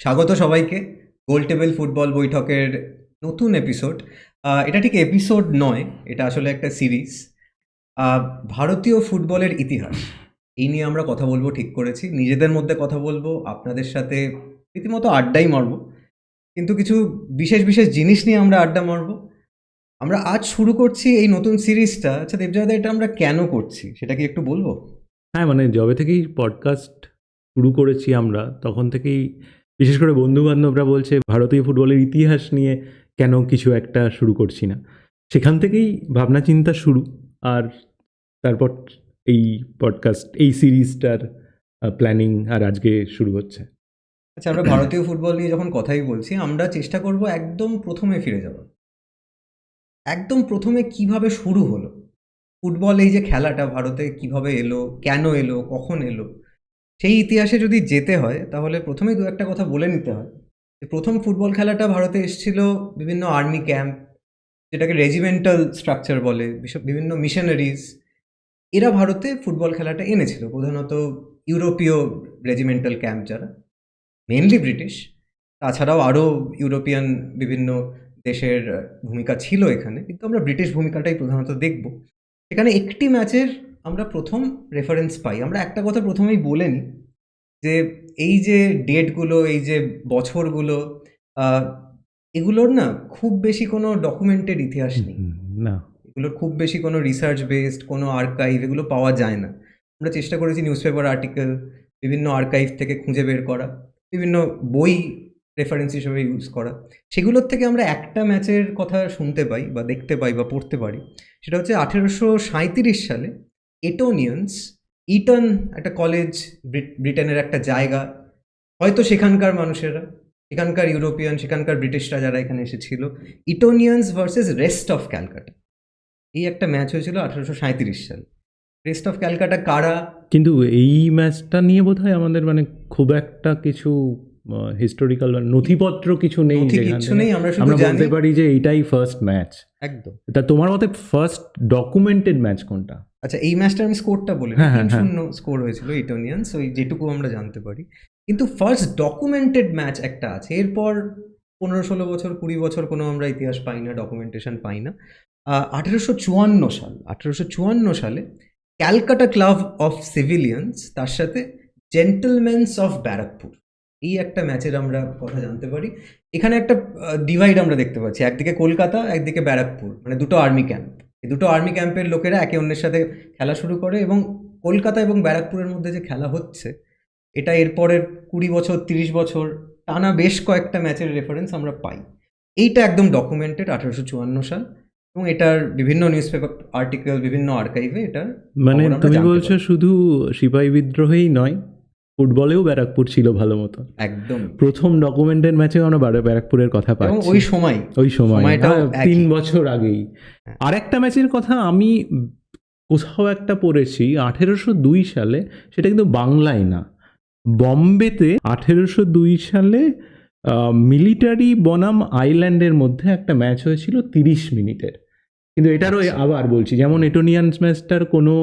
স্বাগত সবাইকে গোল table football বৈঠকের নতুন এপিসোড। এটা ঠিক এপিসোড নয়, এটা আসলে একটা সিরিজ। ভারতীয় ফুটবলের ইতিহাস এই নিয়ে আমরা কথা বলবো ঠিক করেছি। নিজেদের মধ্যে কথা বলবো, আপনাদের সাথে রীতিমতো আড্ডাই মারবো, কিন্তু কিছু বিশেষ বিশেষ জিনিস নিয়ে আমরা আড্ডা মারবো। আমরা আজ শুরু করছি এই নতুন সিরিজটা। আচ্ছা দেবজয়দা, এটা আমরা কেন করছি সেটা কি একটু বলবো? হ্যাঁ, মানে যবে থেকেই পডকাস্ট শুরু করেছি আমরা, তখন থেকেই বিশেষ করে বন্ধু-বান্ধবরা বলছে ভারতীয় ফুটবলের ইতিহাস নিয়ে কেন কিছু একটা শুরু করছি না? সেখান থেকেই ভাবনা চিন্তা শুরু। আর তারপর এই পডকাস্ট, এই সিরিজটার প্ল্যানিং আর আজকে শুরু হচ্ছে। আচ্ছা, আমরা ভারতীয় ফুটবল নিয়ে যখন কথাই বলছি, আমরা চেষ্টা করব একদম প্রথমে ফিরে যাওয়ার। একদম প্রথমে কিভাবে শুরু হলো ফুটবল, এই যে খেলাটা ভারতে কিভাবে এলো, কেন এলো, কখন এলো, সেই ইতিহাসে যদি যেতে হয় তাহলে প্রথমেই দু একটা কথা বলে নিতে হয়। যে প্রথম ফুটবল খেলাটা ভারতে এসেছিল বিভিন্ন আর্মি ক্যাম্প, যেটাকে রেজিমেন্টাল স্ট্রাকচার বলে, বিভিন্ন মিশনারিজ, এরা ভারতে ফুটবল খেলাটা এনেছিল। প্রধানত ইউরোপীয় রেজিমেন্টাল ক্যাম্প, যারা মেনলি ব্রিটিশ, তাছাড়াও আরও ইউরোপিয়ান বিভিন্ন দেশের ভূমিকা ছিল এখানে, কিন্তু আমরা ব্রিটিশ ভূমিকাটাই প্রধানত দেখব। এখানে একটি ম্যাচের আমরা প্রথম রেফারেন্স পাই। আমরা একটা কথা প্রথমেই বলে নিই, যে এই যে ডেটগুলো, এই যে বছরগুলো, আহ, এগুলোর না খুব বেশি কোনো ডকুমেন্টেড ইতিহাস নেই। না, এগুলোর খুব বেশি কোনো রিসার্চ বেসড কোনো আর্কাইভ এগুলো পাওয়া যায় না। আমরা চেষ্টা করেছি নিউজ পেপার আর্টিকেল, বিভিন্ন আর্কাইভ থেকে খুঁজে বের করা, বিভিন্ন বই রেফারেন্স হিসেবে ইউজ করা। সেগুলোর থেকে আমরা একটা ম্যাচের কথা শুনতে পাই বা দেখতে পাই বা পড়তে পারি। সেটা হচ্ছে 1837 সালে এটোনিয়ান্স, ইটন একটা কলেজ, ব্রিটেনের একটা জায়গা, হয়তো সেখানকার মানুষেরা, সেখানকার ইউরোপিয়ান, সেখানকার ব্রিটিশরা যারা এখানে এসেছিল, ইটোনিয়ান্স ভার্সেস রেস্ট অফ ক্যালকাটা, এই একটা ম্যাচ হয়েছিল 1837 সালে। রেস্ট অফ ক্যালকাটা কারা? কিন্তু এই ম্যাচটা নিয়ে বোধহয় আমাদের মানে খুব একটা কিছু হিস্টোরিক্যাল নথিপত্র কিছু নেই, নথি যেখান কিচ্ছু থেকে নেই, আমরা শুধু আমরা জানি বলতে পারি যে এইটাই ফার্স্ট ম্যাচ। একদম। তা তোমার মতে ফার্স্ট ডকুমেন্টেড ম্যাচ কোনটা? আচ্ছা, এই ম্যাচটা আমি স্কোরটা বলি, হ্যাঁ, হ্যাঁ, তিন হ্যাঁ। শূন্য স্কোর হয়েছিল ইটোনিয়ান্স, ওই যেটুকু আমরা জানতে পারি। কিন্তু ফার্স্ট ডকুমেন্টেড ম্যাচ একটা আছে। এরপর 15-16 বছর, 20 বছর কোনো আমরা ইতিহাস পাই না, ডকুমেন্টেশন পাই না। 1854 সালে ক্যালকাটা ক্লাব অফ সিভিলিয়ান্স, তার সাথে জেন্টলম্যানস অফ ব্যারাকপুর, এই একটা ম্যাচের আমরা কথা জানতে পারি। এখানে একটা ডিভাইড আমরা দেখতে পাচ্ছি, একদিকে কলকাতা, একদিকে ব্যারাকপুর, মানে দুটো আর্মি ক্যাম্প। এই দুটো আর্মি ক্যাম্পের লোকেরা একে অন্যের সাথে খেলা শুরু করে, এবং কলকাতা এবং ব্যারাকপুরের মধ্যে যে খেলা হচ্ছে, এটা এরপরের 20 বছর, 30 বছর টানা বেশ কয়েকটা ম্যাচের রেফারেন্স আমরা পাই। এইটা একদম ডকুমেন্টেড 1854 সাল, এবং এটার বিভিন্ন নিউজ পেপার আর্টিকেল, বিভিন্ন আর্কাইভে এটার মানে খবর আমরা তুমি জানতে বলছো পারি। শুধু সিপাহী বিদ্রোহেই নয়, ফুটবলেও ব্যারাকপুর ছিল ভালো মতো। একদম। প্রথম ডকুমেন্টেড ম্যাচেও আমরা ব্যারাকপুরের কথা এবং পাচ্ছি। ওই সময়, ওই সময় সময়টাও 3 একই। বছর আগেই। হ্যাঁ। আর একটা ম্যাচের কথা আমি কোথাও একটা পড়েছি 1802 সালে, সেটা কিন্তু বাংলায় না, বম্বেতে 1802 সালে মিলিটারি বনাম আইল্যান্ডের মধ্যে একটা ম্যাচ হয়েছিল 30 মিনিটের। কিন্তু এটারও আচ্ছা। আবার বলছি, যেমন এটোনিয়ান্স ম্যাচটার কোনো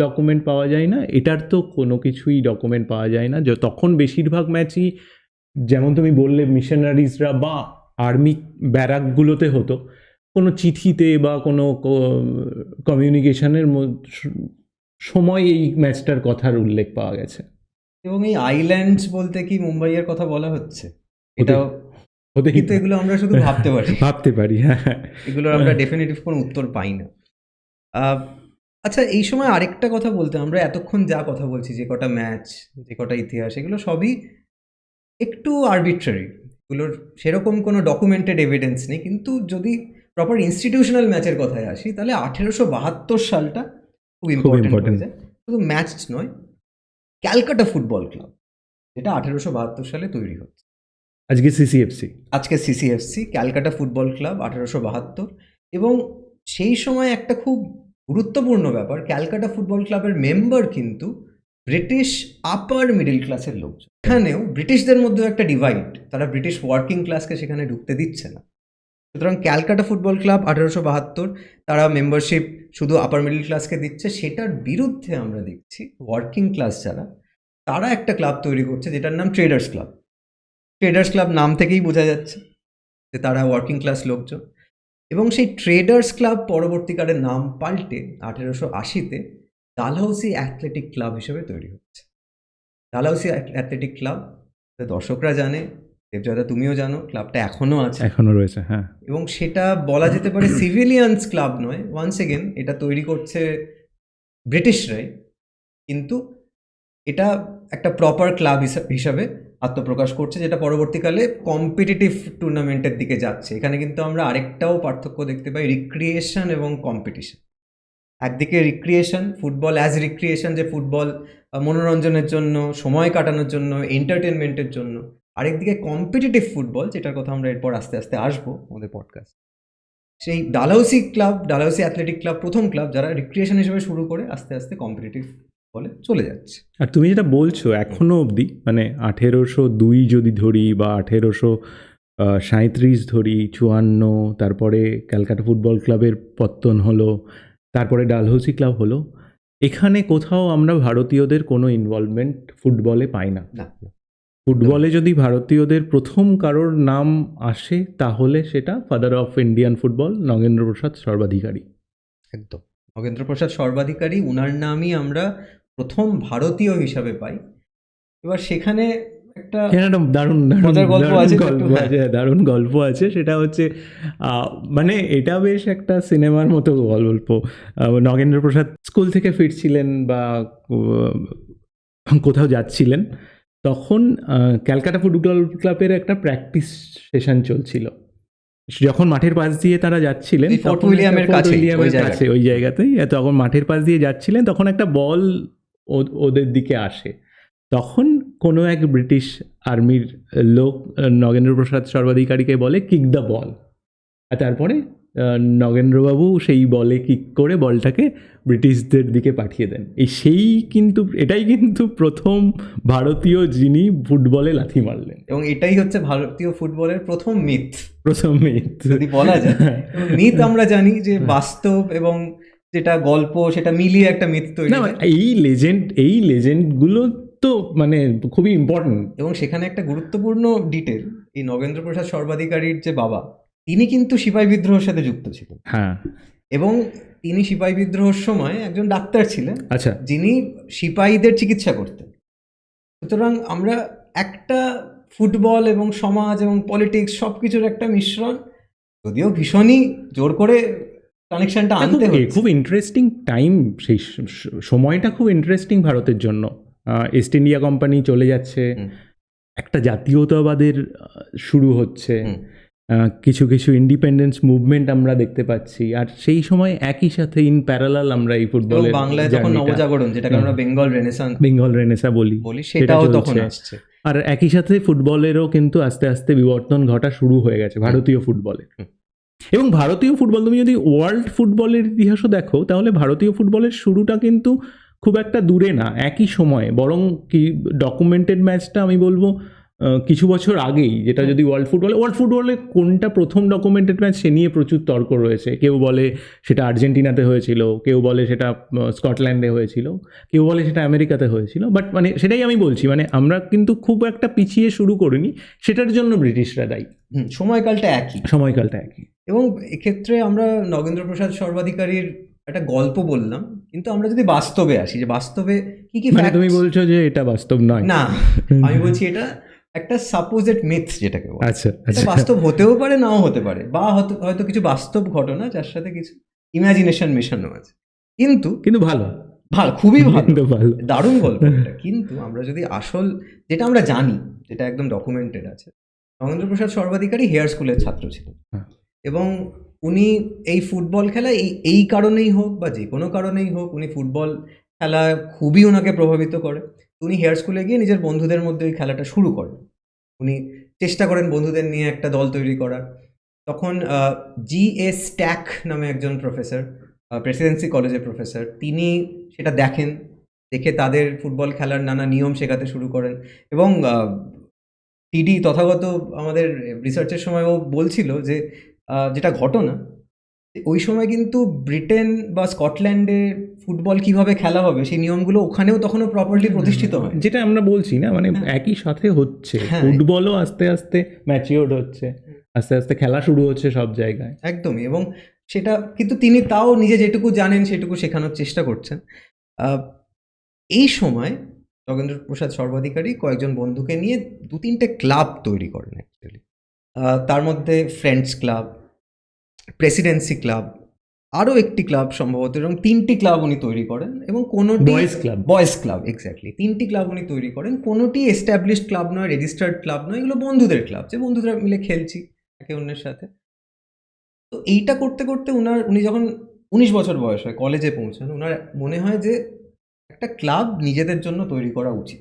ডকুমেন্ট পাওয়া যায় না, এটার তো কোনো কিছুই ডকুমেন্ট পাওয়া যায় না। যে তখন বেশিরভাগ ম্যাচই, যেমন তুমি বললে, মিশনারিজরা বা আর্মি ব্যারাকগুলোতে হতো, কোনো চিঠিতে বা কোনো কমিউনিকেশনের সময় এই ম্যাচটার কথার উল্লেখ পাওয়া গেছে। এবং এই আইল্যান্ডস বলতে কি মুম্বাইয়ের কথা বলা হচ্ছে? হতে এটাও হতেই কিন্তু এগুলো আমরা শুধু ভাবতে পারি, ভাবতে পারি, হ্যাঁ। এগুলোর আমরা ডেফিনেটিভ কোনো উত্তর পাই না। আহ, আচ্ছা, এই সময় আরেকটা কথা বলতে, আমরা এতক্ষণ যা কথা বলছি, যে কটা ম্যাচ, যে কটা ইতিহাস, এগুলো সবই একটু আরবিট্রারি, এগুলোর সেরকম কোনো ডকুমেন্টেড এভিডেন্স নেই। কিন্তু যদি প্রপার ইনস্টিটিউশনাল ম্যাচের কথায় আসি, তাহলে 1872 সালটা খুব খুব ইম্পর্টেন্ট হয়ে ইম্পর্টেন্ট। যায়। শুধু ম্যাচ নয়, ক্যালকাটা ফুটবল ক্লাব, যেটা 1872 সালে তৈরি হচ্ছে। আজকে সিসিএফসি। আজকে সিসিএফসি, ক্যালকাটা ফুটবল ক্লাব, 1872। এবং সেই সময় একটা খুব গুরুত্বপূর্ণ ব্যাপার, ক্যালকাটা ফুটবল ক্লাবের মেম্বার কিন্তু ব্রিটিশ আপার মিডল ক্লাসের লোকজন। এখানেও ব্রিটিশদের মধ্যেও একটা ডিভাইড, তারা ব্রিটিশ ওয়ার্কিং ক্লাসকে সেখানে ঢুকতে দিচ্ছে না। সুতরাং ক্যালকাটা ফুটবল ক্লাব 1872, তারা মেম্বারশিপ শুধু আপার মিডল ক্লাসকে দিচ্ছে। সেটার বিরুদ্ধে আমরা দেখছি ওয়ার্কিং ক্লাস যারা, তারা একটা ক্লাব তৈরি করছে যেটার নাম ট্রেডার্স ক্লাব। ট্রেডার্স ক্লাব নাম থেকেই বোঝা যাচ্ছে যে তারা ওয়ার্কিং ক্লাস লোকজন, এবং সেই ট্রেডার্স ক্লাব পরবর্তীকালে নাম পাল্টে 1880-তে ডালহৌসি অ্যাথলেটিক ক্লাব হিসেবে তৈরি হচ্ছে। ডালহৌসি অ্যাথলেটিক ক্লাব দর্শকরা জানে, দেবজয়দা তুমিও জানো, ক্লাবটা এখনও আছে এখনো রয়েছে, হ্যাঁ। এবং সেটা বলা যেতে পারে সিভিলিয়ানস ক্লাব নয়। ওয়ান্স এগেন এটা তৈরি করছে ব্রিটিশরাই, কিন্তু এটা একটা প্রপার ক্লাব হিসাবে আত্মপ্রকাশ করছে, যেটা পরবর্তীকালে কম্পিটিটিভ টুর্নামেন্টের দিকে যাচ্ছে। এখানে কিন্তু আমরা আরেকটাও পার্থক্য দেখতে পাই, রিক্রিয়েশন এবং কম্পিটিশন। একদিকে রিক্রিয়েশন, ফুটবল অ্যাজ রিক্রিয়েশন, যে ফুটবল মনোরঞ্জনের জন্য, সময় কাটানোর জন্য, এন্টারটেনমেন্টের জন্য। আরেকদিকে কম্পিটিটিভ ফুটবল, যেটার কথা আমরা এরপর আস্তে আস্তে আসবো আমাদের পডকাস্ট। সেই Dalhousie club, Dalhousie athletic club প্রথম ক্লাব যারা রিক্রিয়েশন হিসেবে শুরু করে আস্তে আস্তে কম্পিটিটিভ বলে চলে যাচ্ছে। আর তুমি যেটা বলছো এখনো অবধি, মানে 1802 যদি ধরি বা 1837 ধরি, 54, তারপরে ক্যালকাটা ফুটবল ক্লাবের পত্তন হলো, তারপরে ডালহৌসি ক্লাব হলো, এখানে কোথাও আমরা ভারতীয়দের কোনো ইনভলভমেন্ট ফুটবলে পাই না। না, ফুটবলে যদি ভারতীয়দের প্রথম কারোর নাম আসে তাহলে সেটা father of Indian football Nagendra Prasad Sarbadhikari. একদম নগেন্দ্র প্রসাদ সর্বাধিকারী, উনার নামই আমরা প্রথম ভারতীয় হিসাবে পাই। এবার সেখানে একটা দারুণ মজার গল্প আছে, গল্প আছে, দারুণ গল্প আছে। সেটা হচ্ছে মানে এটা বেশ একটা সিনেমার মতো গল্প। নগেন্দ্র প্রসাদ স্কুল থেকে ফিরছিলেন বা কোথাও যাচ্ছিলেন, তখন ক্যালকাটা ফুটবল ক্লাবের একটা প্র্যাকটিস সেশন চলছিল। যখন মাঠের পাশ দিয়ে তারা যাচ্ছিলেন, ফোর্ট উইলিয়ামের কাছে, ওই জায়গাতেই, তখন মাঠের পাশ দিয়ে যাচ্ছিলেন, তখন একটা বল ওদের দিকে আসে। তখন কোনো এক ব্রিটিশ আর্মির লোক নগেন্দ্র প্রসাদ সর্বাধিকারীকে বলে, কিক দ্য বল। আর তারপরে নগেন্দ্রবাবু সেই বলে কিক করে বলটাকে ব্রিটিশদের দিকে পাঠিয়ে দেন। এটাই কিন্তু প্রথম ভারতীয় যিনি ফুটবলে লাথি মারলেন, এবং এটাই হচ্ছে ভারতীয় ফুটবলের প্রথম মিথ যদি বলা যায়। মিথ আমরা জানি যে বাস্তব এবং যেটা গল্প সেটা মিলিয়ে একটা মিথ তৈরি হয়। এই লেজেন্ডগুলো তো মানে খুবই ইম্পর্টেন্ট। এবং সেখানে একটা গুরুত্বপূর্ণ ডিটেল, এই নগেন্দ্র প্রসাদ সর্বাধিকারীর যে বাবা, তিনি কিন্তু সিপাহী বিদ্রোহের সাথে যুক্ত ছিলেন। হ্যাঁ, এবং তিনি সিপাহী বিদ্রোহের সময় একজন ডাক্তার ছিলেন, আচ্ছা, যিনি সিপাহীদের চিকিৎসা করতেন। সুতরাং আমরা একটা ফুটবল এবং সমাজ এবং পলিটিক্স সব কিছুর একটা মিশ্রণ, যদিও ভীষণই জোর করে কানেকশনটা আনতে হচ্ছে। খুব ইন্টারেস্টিং টাইম, সেই সময়টা খুব ইন্টারেস্টিং ভারতের জন্য। ইস্ট ইন্ডিয়া কোম্পানি চলে যাচ্ছে, একটা জাতীয়তাবাদের শুরু হচ্ছে, কিছু কিছু ইন্ডিপেন্ডেন্স মুভমেন্ট আমরা দেখতে পাচ্ছি। আর সেই সময় একই সাথে ইন প্যারালাল আমরা এই ফুটবলের বাংলায় তখন নবজাগরণ, যেটাকে আমরা বেঙ্গল রেনেসাঁ বলি, সেটাও তখন আসছে। আর একই সাথে ফুটবলেরও কিন্তু আস্তে আস্তে বিবর্তন ঘটা শুরু হয়ে গেছে ভারতীয় ফুটবলে। এবং ভারতীয় ফুটবল, তুমি যদি ওয়ার্ল্ড ফুটবলের ইতিহাসও দেখো, তাহলে ভারতীয় ফুটবলের শুরুটা কিন্তু খুব একটা দূরে না, একই সময়ে, বরং কি ডকুমেন্টেড ম্যাচটা আমি বলবো কিছু বছর আগেই, যেটা যদি ওয়ার্ল্ড ফুটবলে কোনটা প্রথম ডকুমেন্টেড ম্যাচ সে নিয়ে প্রচুর তর্ক রয়েছে। কেউ বলে সেটা আর্জেন্টিনাতে হয়েছিল, কেউ বলে সেটা স্কটল্যান্ডে হয়েছিল, কেউ বলে সেটা আমেরিকাতে হয়েছিল। বাট মানে সেটাই আমি বলছি, মানে আমরা কিন্তু খুব একটা পিছিয়ে শুরু করিনি, সেটার জন্য ব্রিটিশরা দায়ী। সময়কালটা একই। এবং এক্ষেত্রে আমরা নগেন্দ্র প্রসাদ সর্বাধিকারীর একটা গল্প বললাম, কিন্তু আমরা যদি বাস্তবে আসি, যে বাস্তবে কি কি, মানে তুমি বলছো যে এটা বাস্তব নয়? না, আমি বলছি এটা একটা সাপোজেড মিথ, যেটাকে বলে। আচ্ছা, এটা বাস্তব হতেও পারে, নাও হতে পারে, বা হয়তো কিছু বাস্তব ঘটনা যার সাথে কিছু ইমাজিনেশন মেশানো আছে, কিন্তু ভালো, খুবই ভালো, দারুণ গল্প এটা। কিন্তু আমরা যদি আসল যেটা আমরা জানি, যেটা একদম ডকুমেন্টেড আছে, নগেন্দ্র প্রসাদ সর্বাধিকারী হেয়ার স্কুলের ছাত্র ছিলেন। এবং উনি এই ফুটবল খেলা এই কারণেই হোক বা যে কোনো কারণেই হোক, উনি ফুটবল খেলা খুবই ওনাকে প্রভাবিত করে। উনি হেয়ার স্কুলে গিয়ে নিজের বন্ধুদের মধ্যে ওই খেলাটা শুরু করেন। উনি চেষ্টা করেন বন্ধুদের নিয়ে একটা দল তৈরি করার। তখন G.S. স্ট্যাক নামে একজন প্রফেসর, প্রেসিডেন্সি কলেজের প্রফেসর, তিনি সেটা দেখে তাদের ফুটবল খেলার নানা নিয়ম শেখাতে শুরু করেন। এবং টিডি তথাগত আমাদের রিসার্চের সময় ও বলছিল যে যেটা ঘটনা, ওই সময় কিন্তু ব্রিটেন বা স্কটল্যান্ডে ফুটবল কিভাবে খেলা হবে সেই নিয়মগুলো ওখানেও তখনও প্রপারলি প্রতিষ্ঠিত হয়। যেটা আমরা বলছি না, মানে হ্যাঁ। একই সাথে হচ্ছে, হ্যাঁ। ফুটবলও আস্তে আস্তে ম্যাচিওর্ড হচ্ছে, আস্তে আস্তে খেলা শুরু হচ্ছে সব জায়গায়। একদমই। এবং সেটা কিন্তু তিনি তাও নিজে যেটুকু জানেন সেটুকু শেখানোর চেষ্টা করছেন। এই সময় নগেন্দ্র প্রসাদ সর্বাধিকারী কয়েকজন বন্ধুকে নিয়ে ২-৩টে ক্লাব তৈরি করেন অ্যাকচুয়ালি। তার মধ্যে ফ্রেন্ডস ক্লাব, প্রেসিডেন্সি ক্লাব, আরও একটি ক্লাব সম্ভবত, এবং ৩টি ক্লাব উনি তৈরি করেন এবং কোনোটি boys club. Boys club, exactly ৩টি ক্লাব উনি তৈরি করেন। কোনোটি এস্টাবলিশড ক্লাব নয়, রেজিস্টার্ড ক্লাব নয়, এগুলো বন্ধুদের ক্লাব, যে বন্ধুরা মিলে খেলছি একে অন্যের সাথে। তো এইটা করতে করতে উনি যখন ১৯ বছর বয়স হয়, কলেজে পৌঁছান, উনার মনে হয় যে একটা ক্লাব নিজেদের জন্য তৈরি করা উচিত।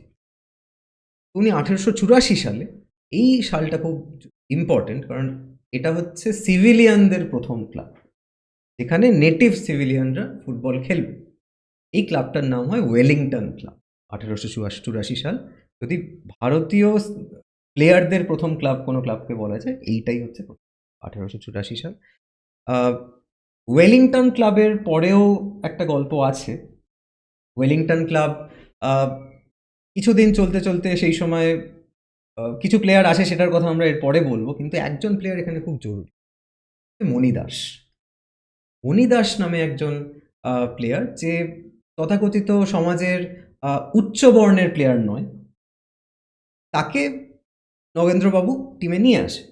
উনি ১৮৮৪ সালে, এই সালটা খুব ইম্পর্টেন্ট কারণ এটা হচ্ছে সিভিলিয়ানদের প্রথম ক্লাব, যেখানে নেটিভ সিভিলিয়ানরা ফুটবল খেলবে। এই ক্লাবটার নাম হয় ওয়েলিংটন ক্লাব। ১৮৮৪ সাল। যদি ভারতীয় প্লেয়ারদের প্রথম ক্লাব কোনো ক্লাবকে বলা যায়, এইটাই হচ্ছে ১৮৮৪ সাল। ওয়েলিংটন ক্লাবের পরেও একটা গল্প আছে। ওয়েলিংটন ক্লাব কিছুদিন চলতে চলতে সেই সময় কিছু প্লেয়ার আসে, সেটার কথা আমরা এর পরে বলবো, কিন্তু একজন প্লেয়ার এখানে খুব জরুরি, মণি দাস। মণি দাস নামে একজন প্লেয়ার, যে তথাকথিত সমাজের উচ্চ বর্ণের প্লেয়ার নয়, তাকে নগেন্দ্রবাবু টিমে নিয়ে আসে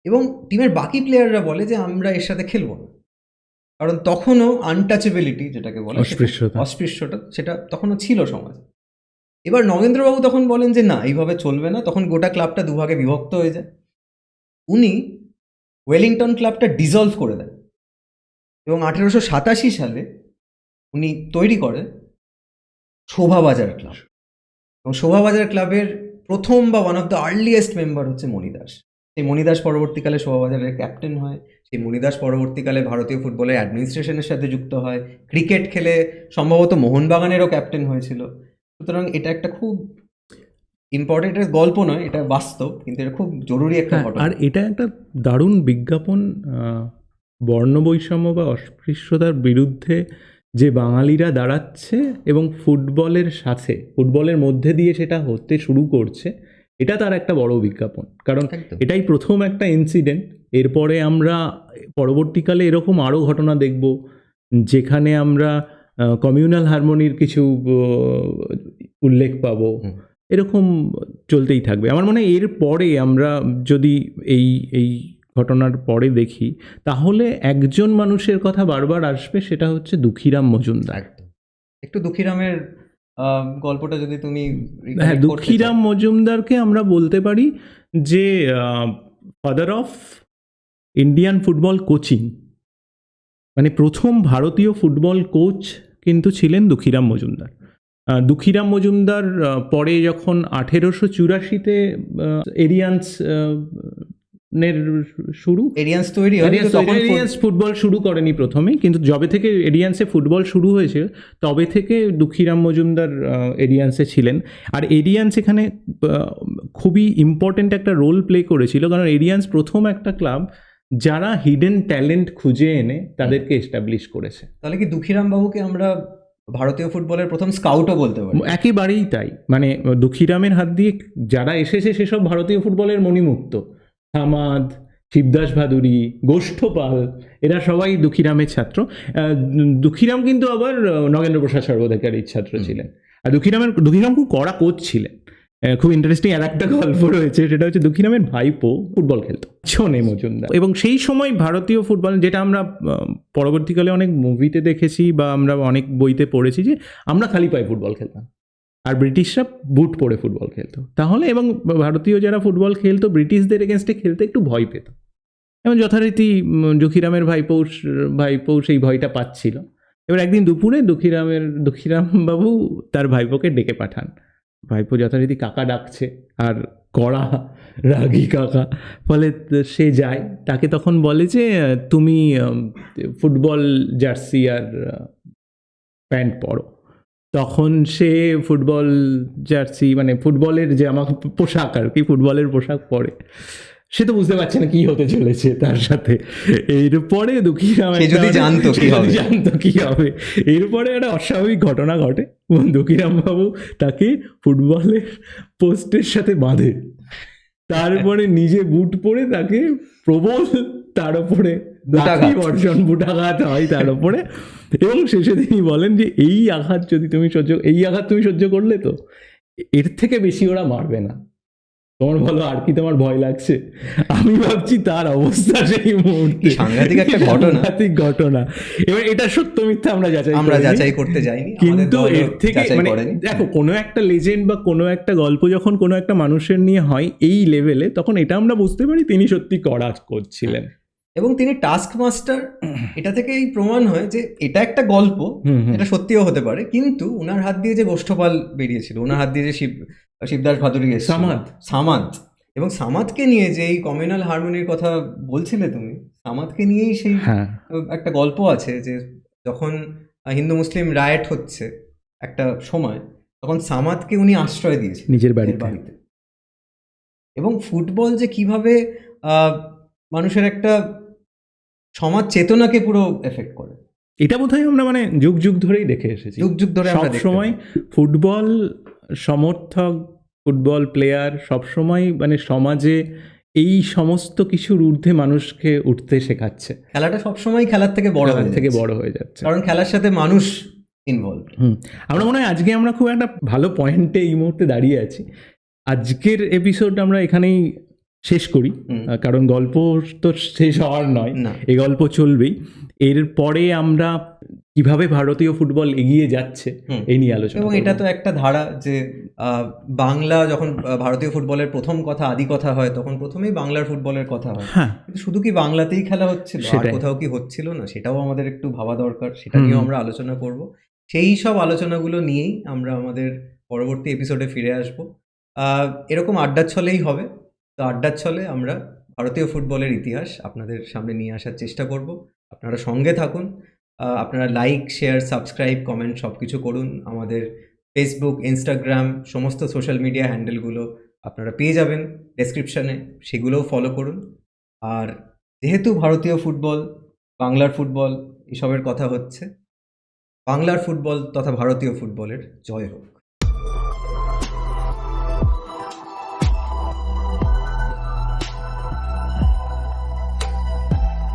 এবং টিমের বাকি প্লেয়াররা বলে যে আমরা এর সাথে খেলবো না, কারণ তখনও আনটাচেবিলিটি যেটাকে বলে, অস্পৃশ্যতা সেটা তখনও ছিল সমাজে। এবার নগেন্দ্রবাবু তখন বলেন যে না, এইভাবে চলবে না। তখন গোটা ক্লাবটা দুভাগে বিভক্ত হয়ে যায়। উনি ওয়েলিংটন ক্লাবটা ডিসলভ করে দেন এবং ১৮৮৭ সালে উনি তৈরি করেন শোভাবাজার ক্লাব। এবং শোভাবাজার ক্লাবের প্রথম বা one of the earliest member হচ্ছে মণি দাস। সেই মণি দাস পরবর্তীকালে শোভাবাজারের ক্যাপ্টেন হয়। সেই মণি দাস পরবর্তীকালে ভারতীয় ফুটবলের অ্যাডমিনিস্ট্রেশনের সাথে যুক্ত হয়। ক্রিকেট খেলে সম্ভবত মোহনবাগানেরও ক্যাপ্টেন হয়েছিল। সুতরাং এটা একটা খুব ইম্পর্টেন্ট গল্প নয়, এটা বাস্তব, কিন্তু এটা খুব জরুরি একটা ঘটনা। আর এটা একটা দারুণ বিজ্ঞাপন বর্ণবৈষম্য বা অস্পৃশ্যতার বিরুদ্ধে যে বাঙালিরা দাঁড়াচ্ছে এবং ফুটবলের সাথে, ফুটবলের মধ্যে দিয়ে সেটা হতে শুরু করছে, এটা তার একটা বড় বিজ্ঞাপন। কারণ এটাই প্রথম একটা ইনসিডেন্ট। এরপরে আমরা পরবর্তীকালে এরকম আরও ঘটনা দেখব, যেখানে আমরা কমিউনাল হারমোনির কিছু উল্লেখ পাবো। এরকম চলতেই থাকবে। আমার মনে হয় এর পরে আমরা যদি এই ঘটনার পরে দেখি, তাহলে একজন মানুষের কথা বারবার আসবে, সেটা হচ্ছে দুঃখীরাম মজুমদার। একটু দুঃখীরামের গল্পটা যদি তুমি... হ্যাঁ, দুঃখীরাম মজুমদারকে আমরা বলতে পারি যে father of Indian football coaching, মানে প্রথম ভারতীয় ফুটবল কোচ কিন্তু ছিলেন দুঃখীরাম মজুমদার। দুঃখীরাম মজুমদার পরে যখন ১৮৮৪-তে এরিয়ান্স ফুটবল শুরু করেনি প্রথমেই, কিন্তু যবে থেকে এরিয়ান্সে ফুটবল শুরু হয়েছে তবে থেকে দুঃখীরাম মজুমদার এরিয়ান্সে ছিলেন। আর এরিয়ান্স এখানে খুবই ইম্পর্টেন্ট একটা রোল প্লে করেছিল, কারণ এরিয়ান্স প্রথম একটা ক্লাব যারা হিডেন ট্যালেন্ট খুঁজে এনে তাদেরকে এস্টাবলিশ করেছে। তাহলে কি দুঃখীরাম বাবুকে আমরা ভারতীয় ফুটবলের প্রথম স্কাউটও বলতে পারি? একেবারেই তাই। মানে দুঃখীরামের হাত দিয়ে যারা এসেছে সেসব ভারতীয় ফুটবলের মণিমুক্ত, হামাদ, শিবদাস ভাদুরী, গোষ্ঠপাল, এরা সবাই দুঃখীরামের ছাত্র। দুঃখীরাম কিন্তু আবার নগেন্দ্র প্রসাদ সর্বাধিকারীর ছাত্র ছিলেন। আর দুঃখীরাম খুব কড়া কোচ ছিলেন। খুব ইন্টারেস্টিং আর একটা গল্প রয়েছে, সেটা হচ্ছে দুঃখীরামের ভাইপো ফুটবল খেলতো, ছনে মজুমদার। এবং সেই সময় ভারতীয় ফুটবল, যেটা আমরা পরবর্তীকালে অনেক মুভিতে দেখেছি বা আমরা অনেক বইতে পড়েছি, যে আমরা খালি পায়ে ফুটবল খেলতাম আর ব্রিটিশরা বুট পরে ফুটবল খেলতো। তাহলে এবং ভারতীয় যারা ফুটবল খেলতো বাংলাদেশদের এগেনস্টে খেলতে একটু ভয় পেত, এবং যথারীতি দুঃখীরামের ভাইপো সেই ভয়টা পাচ্ছিল। এবার একদিন দুপুরে দুঃখীরাম বাবু তার ভাইপোকে ডেকে পাঠান। ভাইপো যথারীতি কাকা ডাকছে, আর কড়া রাগী কাকা, ফলে সে যায়। তাকে তখন বলে যে তুমি ফুটবল জার্সি আর প্যান্ট পরো। তখন সে ফুটবল জার্সি, মানে ফুটবলের যে আমার পোশাক আর কি, ফুটবলের পোশাক পরে। সে তো বুঝতে পারছে না কি হতে চলেছে তার সাথে। এরপরে দুঃখীরাম সে যদি জানতো কি হবে। জানতো কি হবে, এরপরে একটা অস্বাভাবিক ঘটনা ঘটে এবং দুঃখীরাম বাবু তাকে ফুটবলের পোস্টের সাথে বাঁধে, তারপরে নিজে বুট পরে তাকে প্রবল তার উপরে বুটাঘাত। লাঠি বর্ষণ, বুটাঘাত হয় তার উপরে, এবং শেষে তিনি বলেন যে এই আঘাত তুমি সহ্য করলে তো, এর থেকে বেশি ওরা মারবে না। তোমার বলো আর কি তোমার ভয় লাগছে? আমি ভাবছি তার অবস্থা সেই মুহূর্তে কি সাংঘাতিক একটা ঘটনা। সাংঘাতিক ঘটনা। এবার এটা সত্য মিথ্যা আমরা আমরা করিনি। যাচাই করতে যাইনি, আমাদের কিন্তু দলও এর থেকে যাচাই মানে করেনি। দেখো, কোনো একটা লেজেন্ড বা কোনো একটা গল্প যখন কোনো একটা মানুষের নিয়ে হয় এই লেভেলে, তখন এটা আমরা বুঝতে পারি তিনি সত্যি করা করছিলেন। এবং তিনি টাস্ক মাস্টার, এটা থেকেই প্রমাণ হয় যে এটা একটা গল্প, এটা সত্যিও হতে পারে, কিন্তু উনার হাত দিয়ে যে গোষ্ঠপাল বেরিয়েছিল, উনার হাত দিয়ে যে শিবদাস ভাদুরী এসেছিল, সামাদ, এবং সামাদকে নিয়ে যে এই কমিউনাল হারমোনির কথা বলছিলে তুমি, সামাদকে নিয়েই সেই একটা গল্প আছে যে যখন হিন্দু মুসলিম রায়েট হচ্ছে একটা সময়, তখন সামাদকে উনি আশ্রয় দিয়েছে নিজের বাড়িতে। এবং ফুটবল যে কিভাবে মানুষের একটা সমাজ চেতনাকে পুরো এফেক্ট করে, এটা বোধহয় আমরা মানে যুগ যুগ ধরেই দেখে এসেছি। যুগ ধরে সব সময় ফুটবল সমর্থক, ফুটবল প্লেয়ার সবসময় মানে সমাজে এই সমস্ত কিছুর ঊর্ধ্বে মানুষকে উঠতে শেখাচ্ছে। খেলাটা সবসময় খেলার থেকে বড় হয়ে যাচ্ছে, কারণ খেলার সাথে মানুষ ইনভলভ। আমরা মনে হয় আজকে আমরা খুব একটা ভালো পয়েন্টে এই মুহূর্তে দাঁড়িয়ে আছি। আজকের এপিসোড আমরা এখানেই শেষ করি, কারণ গল্প তো শেষ হওয়ার নয়, এই গল্প চলবেই। এরপরে আমরা কিভাবে ভারতীয় ফুটবল এগিয়ে যাচ্ছে এই নিয়ে আলোচনা, এবং এটা তো একটা ধারা যে বাংলা যখন ভারতীয় ফুটবলের প্রথম কথা, আদি কথা হয়, তখন প্রথমেই বাংলার ফুটবলের কথা হয়। কিন্তু শুধু কি বাংলাতেই খেলা হচ্ছিল, আর কোথাও কি হচ্ছিল না, সেটাও আমাদের একটু ভাবা দরকার, সেটা নিয়েও আমরা আলোচনা করব। সেই সব আলোচনাগুলো নিয়েই আমরা আমাদের পরবর্তী এপিসোডে ফিরে আসবো। এরকম আড্ডার ছলেই হবে, তো আড্ডার ছলে আমরা ভারতীয় ফুটবলের ইতিহাস আপনাদের সামনে নিয়ে আসার চেষ্টা করব। আপনারা সঙ্গে থাকুন, আপনারা লাইক, শেয়ার, সাবস্ক্রাইব, কমেন্ট সব কিছু করুন। আমাদের ফেসবুক, ইনস্টাগ্রাম সমস্ত সোশ্যাল মিডিয়া হ্যান্ডেলগুলো আপনারা পেয়ে যাবেন ডেসক্রিপশানে, সেগুলোও ফলো করুন। আর যেহেতু ভারতীয় ফুটবল, বাংলার ফুটবল এসবের কথা হচ্ছে, বাংলার ফুটবল তথা ভারতীয় ফুটবলের জয় হোক।